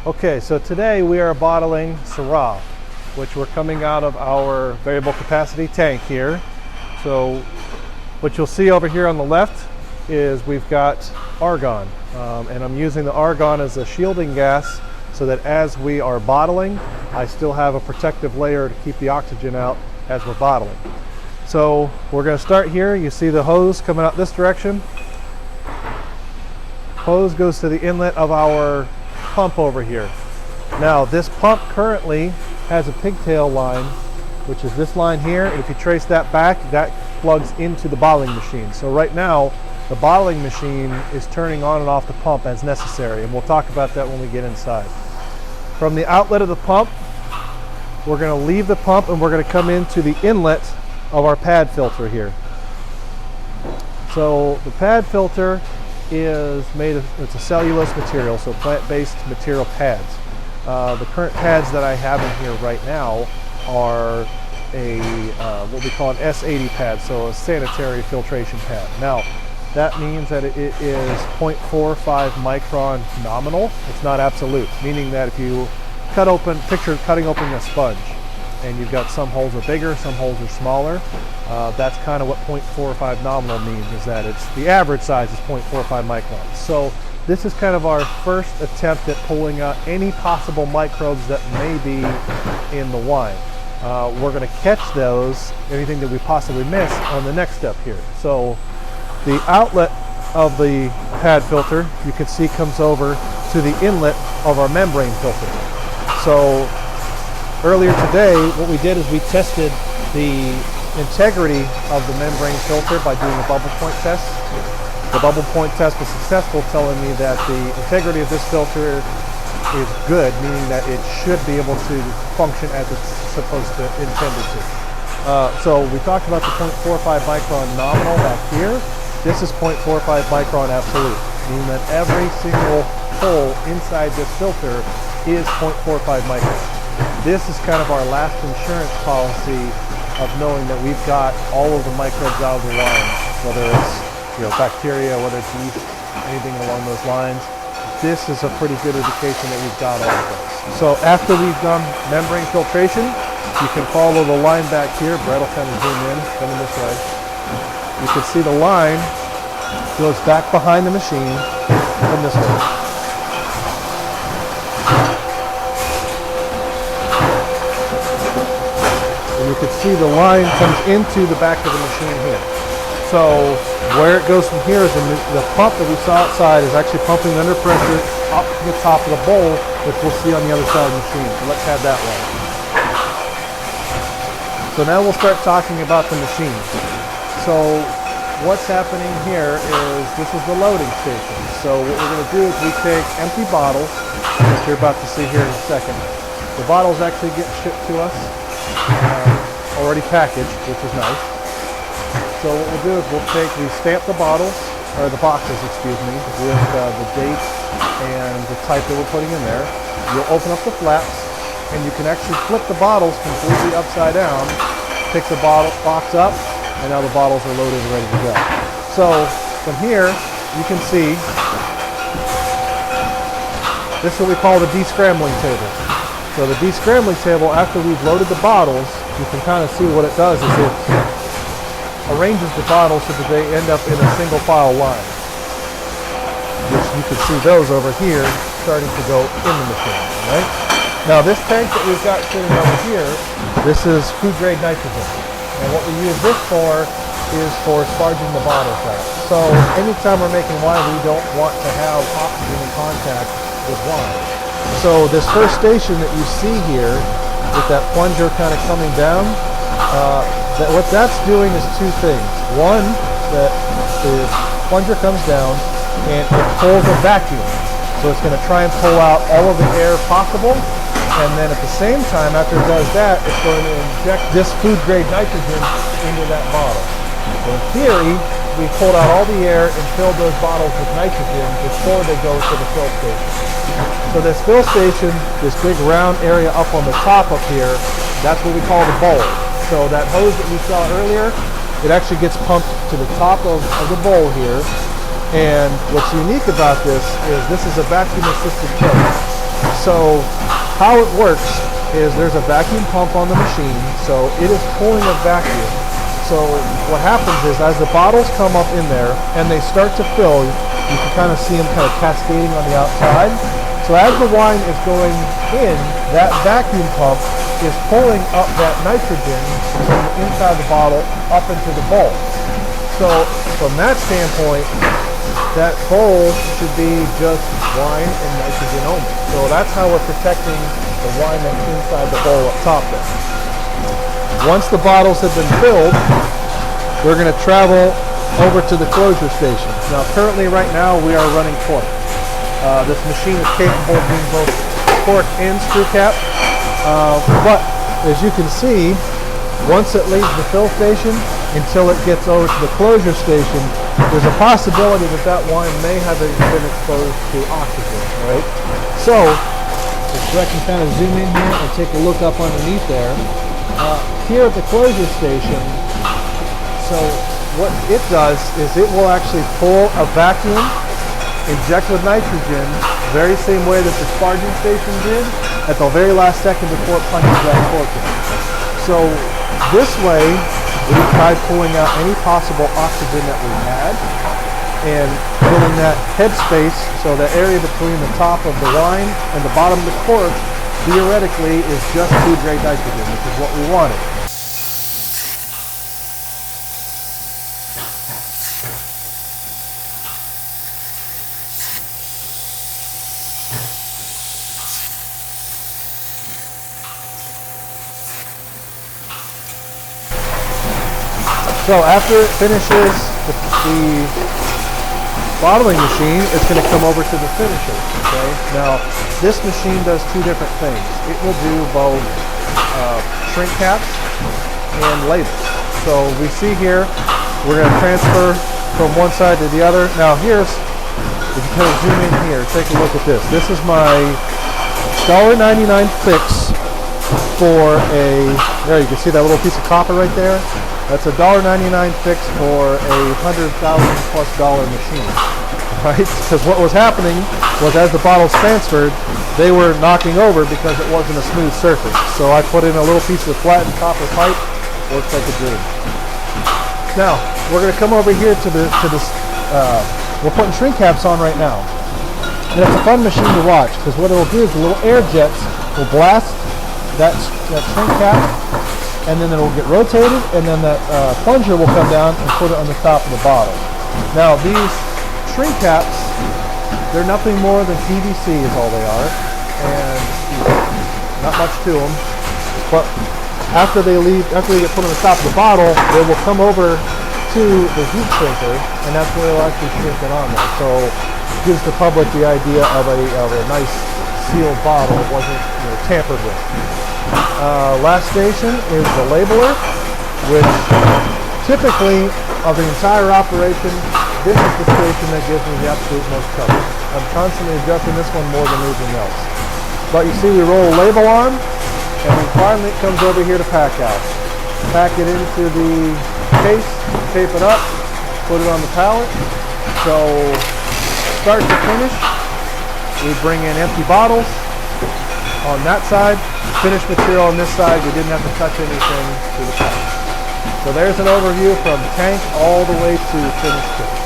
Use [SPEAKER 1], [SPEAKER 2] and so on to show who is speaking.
[SPEAKER 1] Okay, so today we are bottling Syrah, which we're coming out of our variable capacity tank here. So what you'll see over here on the left is we've got argon, and I'm using the argon as a shielding gas so that as we are bottling, I still have a protective layer to keep the oxygen out as we're bottling. So we're going to start here. You see the hose coming out this direction. Hose goes to the inlet of our pump over here. Now this pump currently has a pigtail line, which is this line here, and if you trace that back, that plugs into the bottling machine. So right now the bottling machine is turning on and off the pump as necessary, and we'll talk about that when we get inside. From the outlet of the pump, we're going to leave the pump and we're going to come into the inlet of our pad filter here. So the pad filter is made of, it's a cellulose material, so plant-based material pads. The current pads that I have in here right now are a what we call an S80 pad, so a sanitary filtration pad. Now that means that it is 0.45 micron nominal. It's not absolute, meaning that if you picture cutting open a sponge, and you've got some holes are bigger, some holes are smaller. That's kind of what 0.45 nominal means, is that it's the average size is 0.45 microns. So this is kind of our first attempt at pulling out any possible microbes that may be in the wine. We're going to catch those, anything that we possibly miss, on the next step here. So the outlet of the pad filter, you can see, comes over to the inlet of our membrane filter. So earlier today, what we did is we tested the integrity of the membrane filter by doing a bubble point test. The bubble point test was successful, telling me that the integrity of this filter is good, meaning that it should be able to function as it's supposed to, intended to. So we talked about the 0.45 micron nominal back here. This is 0.45 micron absolute, meaning that every single hole inside this filter is 0.45 micron. This is kind of our last insurance policy of knowing that we've got all of the microbes out of the wine, whether it's bacteria, whether it's yeast, anything along those lines. This is a pretty good indication that we've got all of those. So after we've done membrane filtration, you can follow the line back here. Brett will kind of zoom in, coming this way. You can see the line goes back behind the machine from this way. You can see the line comes into the back of the machine here. So where it goes from here is the pump that we saw outside is actually pumping under pressure up to the top of the bowl, which we'll see on the other side of the machine. So let's have that one. So now we'll start talking about the machine. So what's happening here is this is the loading station. So what we're going to do is we take empty bottles, which you're about to see here in a second. The bottles actually get shipped to us already packaged, which is nice. So what we'll do is we stamp the bottles, or the boxes, excuse me, with the date and the type that we're putting in there. You'll open up the flaps, and you can actually flip the bottles completely upside down, pick the box up, and now the bottles are loaded and ready to go. So from here, you can see, this is what we call the descrambling table. So the descrambling table, after we've loaded the bottles, you can kind of see what it does is it arranges the bottles so that they end up in a single file line, which you can see those over here starting to go in the machine, right? Now this tank that we've got sitting over here, this is food grade nitrogen, and what we use this for is for sparging the bottles out. So anytime we're making wine, we don't want to have oxygen in contact with wine. So this first station that you see here, with that plunger kind of coming down, what that's doing is two things. One, that the plunger comes down and it pulls a vacuum. So it's going to try and pull out all of the air possible, and then at the same time, after it does that, it's going to inject this food grade nitrogen into that bottle. So in theory, we pulled out all the air and filled those bottles with nitrogen before they go to the fill station. So this fill station, this big round area up on the top up here, that's what we call the bowl. So that hose that we saw earlier, it actually gets pumped to the top of the bowl here. And what's unique about this is a vacuum assisted kill. So how it works is there's a vacuum pump on the machine, so it is pulling a vacuum. So what happens is as the bottles come up in there and they start to fill, you can kind of see them kind of cascading on the outside. So as the wine is going in, that vacuum pump is pulling up that nitrogen from the inside the bottle up into the bowl. So from that standpoint, that bowl should be just wine and nitrogen only. So that's how we're protecting the wine that's inside the bowl up top there. Once the bottles have been filled, we're going to travel over to the closure station. Now currently right now we are running cork. This machine is capable of being both cork and screw cap. But as you can see, once it leaves the fill station until it gets over to the closure station, there's a possibility that that wine may have been exposed to oxygen, right? So, if I can kind of zoom in here and take a look up underneath there, here at the closure station, so what it does is it will actually pull a vacuum, inject with nitrogen, very same way that the sparging station did, at the very last second before it punches that cork in. So this way, we tried pulling out any possible oxygen that we had and filling that headspace, so the area between the top of the wine and the bottom of the cork theoretically is just food grade nitrogen, which is what we wanted. So after it finishes the bottling machine, it's going to come over to the finisher. Okay. Now this machine does two different things. It will do both shrink caps and labels. So we see here, we're going to transfer from one side to the other. Now here's, if you kind of zoom in here, take a look at this. This is my $1.99 fix for a, there you can see that little piece of copper right there. That's a $1.99 fix for a $100,000+ machine, right? Because what was happening was as the bottles transferred, they were knocking over because it wasn't a smooth surface. So I put in a little piece of flattened copper pipe, works like a dream. Now, we're going to come over here to this, we're putting shrink caps on right now. And it's a fun machine to watch because what it will do is the little air jets will blast that shrink cap, and then it will get rotated, and then that plunger will come down and put it on the top of the bottle. Now these shrink caps, they're nothing more than PVC is all they are, and not much to them. But after they get put on the top of the bottle, they will come over to the heat shrinker, and that's where they'll actually shrink it on there. So it gives the public the idea of a nice sealed bottle. It wasn't tampered with. Last station is the labeler, which typically of the entire operation, this is the station that gives me the absolute most trouble. I'm constantly adjusting this one more than anything else. But you see we roll a label on, and then finally it comes over here to pack out. Pack it into the case, tape it up, put it on the pallet. So start to finish, we bring in empty bottles on that side, finished material on this side. We didn't have to touch anything to the pack. So there's an overview from tank all the way to finished kit.